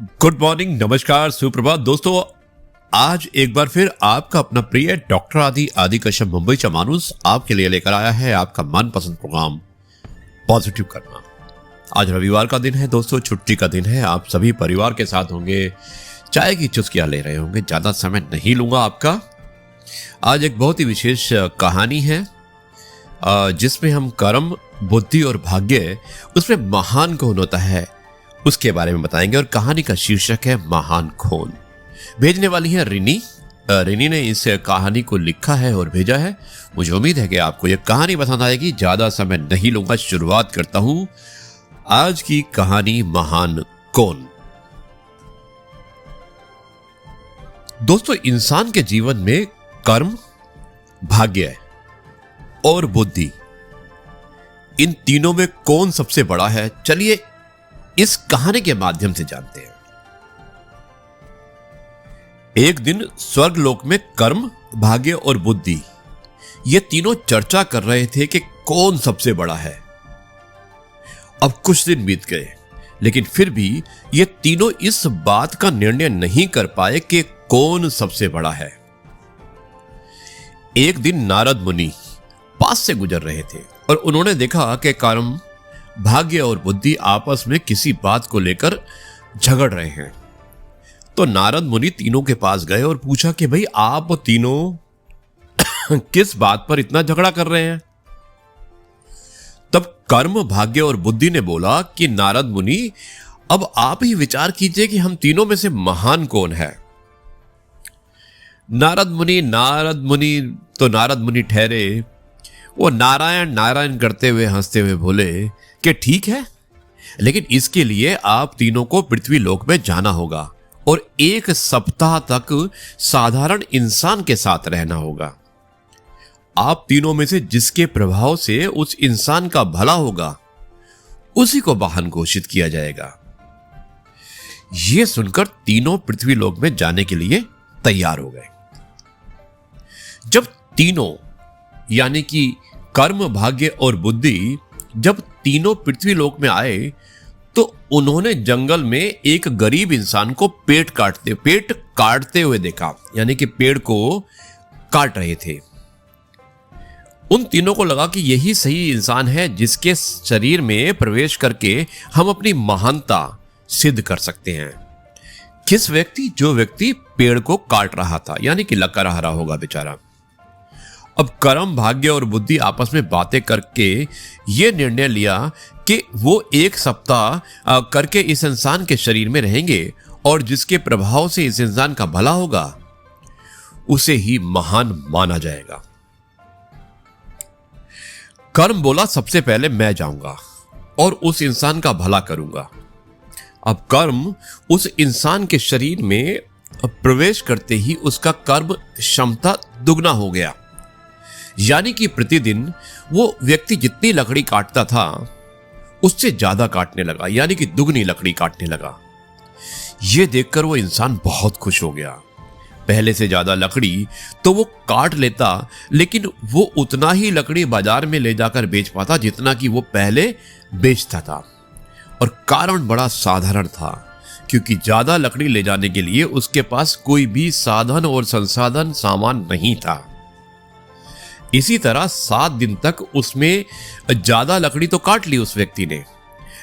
Good morning, नमस्कार, सुप्रभात दोस्तों। आज एक बार फिर आपका अपना प्रिय डॉक्टर आदि कश्यप मुंबईचा माणूस आपके लिए लेकर आया है आपका मनपसंद प्रोग्राम पॉजिटिव करना। आज रविवार का दिन है दोस्तों, छुट्टी का दिन है। आप सभी परिवार के साथ होंगे, चाय की चुस्कियां ले रहे होंगे। ज्यादा समय नहीं लूंगा आपका। आज एक बहुत ही विशेष कहानी है जिसमें हम कर्म, बुद्धि और भाग्य, उसमें महान कौन होता है उसके बारे में बताएंगे। और कहानी का शीर्षक है महान कौन। भेजने वाली है रिनी। रिनी ने इस कहानी को लिखा है और भेजा है। मुझे उम्मीद है कि आपको यह कहानी पसंद आएगी। ज्यादा समय नहीं लूंगा, शुरुआत करता हूं आज की कहानी महान कौन। दोस्तों, इंसान के जीवन में कर्म, भाग्य और बुद्धि, इन तीनों में कौन सबसे बड़ा है, चलिए इस कहानी के माध्यम से जानते हैं। एक दिन स्वर्गलोक में कर्म, भाग्य और बुद्धि, ये तीनों चर्चा कर रहे थे कि कौन सबसे बड़ा है। अब कुछ दिन बीत गए, लेकिन फिर भी ये तीनों इस बात का निर्णय नहीं कर पाए कि कौन सबसे बड़ा है। एक दिन नारद मुनि पास से गुजर रहे थे और उन्होंने देखा कि कर्म, भाग्य और बुद्धि आपस में किसी बात को लेकर झगड़ रहे हैं। तो नारद मुनि तीनों के पास गए और पूछा कि भाई आप तीनों किस बात पर इतना झगड़ा कर रहे हैं। तब कर्म, भाग्य और बुद्धि ने बोला कि नारद मुनि, अब आप ही विचार कीजिए कि हम तीनों में से महान कौन है। नारद मुनि ठहरे। वो नारायण नारायण करते हुए हंसते हुए बोले कि ठीक है, लेकिन इसके लिए आप तीनों को पृथ्वी लोक में जाना होगा और 1 सप्ताह तक साधारण इंसान के साथ रहना होगा। आप तीनों में से जिसके प्रभाव से उस इंसान का भला होगा, उसी को महान घोषित किया जाएगा। यह सुनकर तीनों पृथ्वी लोक में जाने के लिए तैयार हो गए। जब तीनों यानी कि कर्म, भाग्य और बुद्धि जब तीनों पृथ्वी लोक में आए तो उन्होंने जंगल में एक गरीब इंसान को पेट काटते हुए देखा, यानी कि पेड़ को काट रहे थे। उन तीनों को लगा कि यही सही इंसान है जिसके शरीर में प्रवेश करके हम अपनी महानता सिद्ध कर सकते हैं। किस व्यक्ति? जो व्यक्ति पेड़ को काट रहा था, यानी कि लकड़ा हरा होगा बेचारा। अब कर्म, भाग्य और बुद्धि आपस में बातें करके यह निर्णय लिया कि वो 1 सप्ताह करके इस इंसान के शरीर में रहेंगे और जिसके प्रभाव से इस इंसान का भला होगा, उसे ही महान माना जाएगा। कर्म बोला, सबसे पहले मैं जाऊंगा और उस इंसान का भला करूंगा। अब कर्म उस इंसान के शरीर में प्रवेश करते ही उसका कर्म क्षमता दुगना हो गया, यानी कि प्रतिदिन वो व्यक्ति जितनी लकड़ी काटता था उससे ज्यादा काटने लगा, यानी कि दुगनी लकड़ी काटने लगा। यह देखकर वो इंसान बहुत खुश हो गया। पहले से ज्यादा लकड़ी तो वो काट लेता, लेकिन वो उतना ही लकड़ी बाजार में ले जाकर बेच पाता जितना कि वो पहले बेचता था। और कारण बड़ा साधारण था, क्योंकि ज्यादा लकड़ी ले जाने के लिए उसके पास कोई भी साधन और संसाधन सामान नहीं था। इसी तरह 7 दिन तक उसमें ज्यादा लकड़ी तो काट ली उस व्यक्ति ने,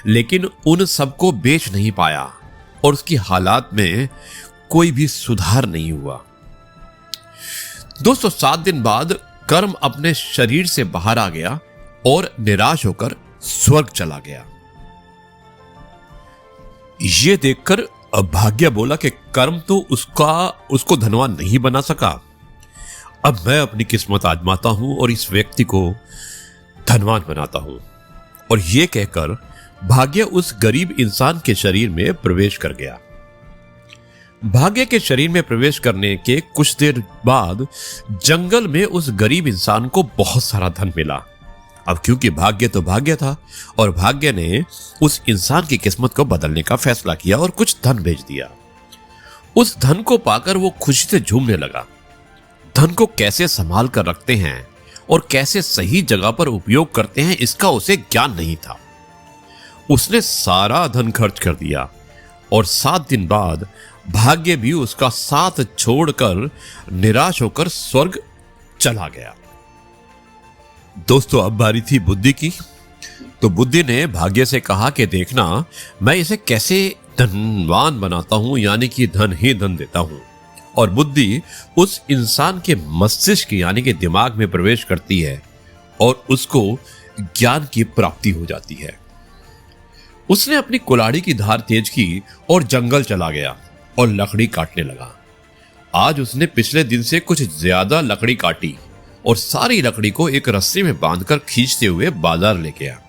लेकिन उन सबको बेच नहीं पाया और उसकी हालात में कोई भी सुधार नहीं हुआ। दोस्तों, 7 दिन बाद कर्म अपने शरीर से बाहर आ गया और निराश होकर स्वर्ग चला गया। यह देखकर भाग्य बोला कि कर्म तो उसको धनवान नहीं बना सका। अब मैं अपनी किस्मत आजमाता हूं और इस व्यक्ति को धनवान बनाता हूं। और यह कहकर भाग्य उस गरीब इंसान के शरीर में प्रवेश कर गया। भाग्य के शरीर में प्रवेश करने के कुछ देर बाद जंगल में उस गरीब इंसान को बहुत सारा धन मिला। अब क्योंकि भाग्य तो भाग्य था और भाग्य ने उस इंसान की किस्मत को बदलने का फैसला किया और कुछ धन भेज दिया। उस धन को पाकर वो खुशी से झूमने लगा। धन को कैसे संभाल कर रखते हैं और कैसे सही जगह पर उपयोग करते हैं, इसका उसे ज्ञान नहीं था। उसने सारा धन खर्च कर दिया और 7 दिन बाद भाग्य भी उसका साथ छोड़कर निराश होकर स्वर्ग चला गया। दोस्तों अब बारी थी बुद्धि की। तो बुद्धि ने भाग्य से कहा कि देखना मैं इसे कैसे धनवान बनाता हूं, यानी कि धन ही धन देता हूं। और बुद्धि उस इंसान के मस्तिष्क यानी कि दिमाग में प्रवेश करती है और उसको ज्ञान की प्राप्ति हो जाती है। उसने अपनी कुल्हाड़ी की धार तेज की और जंगल चला गया और लकड़ी काटने लगा। आज उसने पिछले दिन से कुछ ज्यादा लकड़ी काटी और सारी लकड़ी को एक रस्सी में बांधकर खींचते हुए बाजार ले गया।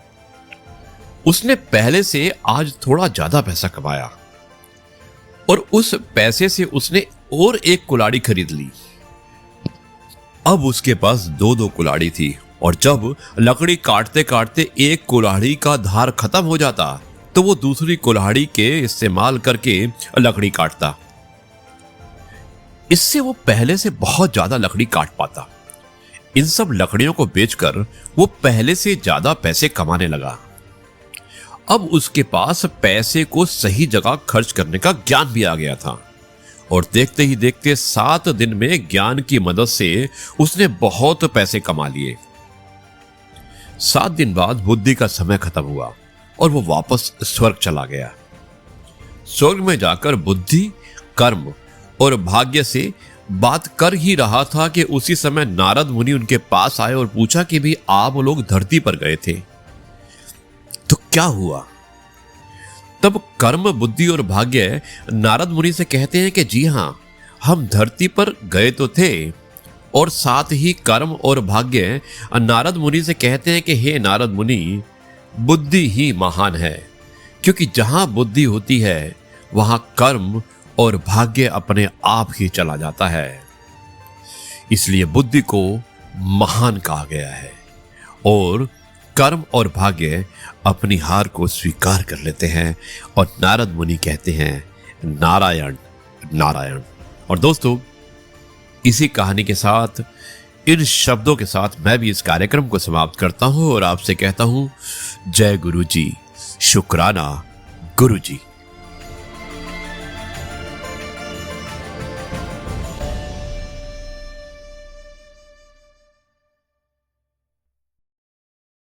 उसने पहले से आज थोड़ा ज्यादा पैसा कमाया और उस पैसे से उसने और एक कुल्हाड़ी खरीद ली। अब उसके पास 2-2 कुल्हाड़ी थी और जब लकड़ी काटते काटते एक कुल्हाड़ी का धार खत्म हो जाता तो वो दूसरी कुल्हाड़ी के इस्तेमाल करके लकड़ी काटता। इससे वो पहले से बहुत ज्यादा लकड़ी काट पाता। इन सब लकड़ियों को बेचकर वो पहले से ज्यादा पैसे कमाने लगा। अब उसके पास पैसे को सही जगह खर्च करने का ज्ञान भी आ गया था और देखते ही देखते 7 दिन में ज्ञान की मदद से उसने बहुत पैसे कमा लिए। 7 दिन बाद बुद्धि का समय खत्म हुआ और वो वापस स्वर्ग चला गया। स्वर्ग में जाकर बुद्धि, कर्म और भाग्य से बात कर ही रहा था कि उसी समय नारद मुनि उनके पास आए और पूछा कि भी आप लोग धरती पर गए थे तो क्या हुआ। तब कर्म, बुद्धि और भाग्य नारद मुनि से कहते हैं कि जी हां, हम धरती पर गए तो थे। और साथ ही कर्म और भाग्य नारद मुनि से कहते हैं कि हे नारद मुनि, बुद्धि ही महान है, क्योंकि जहां बुद्धि होती है वहां कर्म और भाग्य अपने आप ही चला जाता है। इसलिए बुद्धि को महान कहा गया है और कर्म और भाग्य अपनी हार को स्वीकार कर लेते हैं और नारद मुनि कहते हैं नारायण नारायण। और दोस्तों इसी कहानी के साथ, इन शब्दों के साथ मैं भी इस कार्यक्रम को समाप्त करता हूं और आपसे कहता हूं जय गुरु जी, शुक्राना गुरु जी।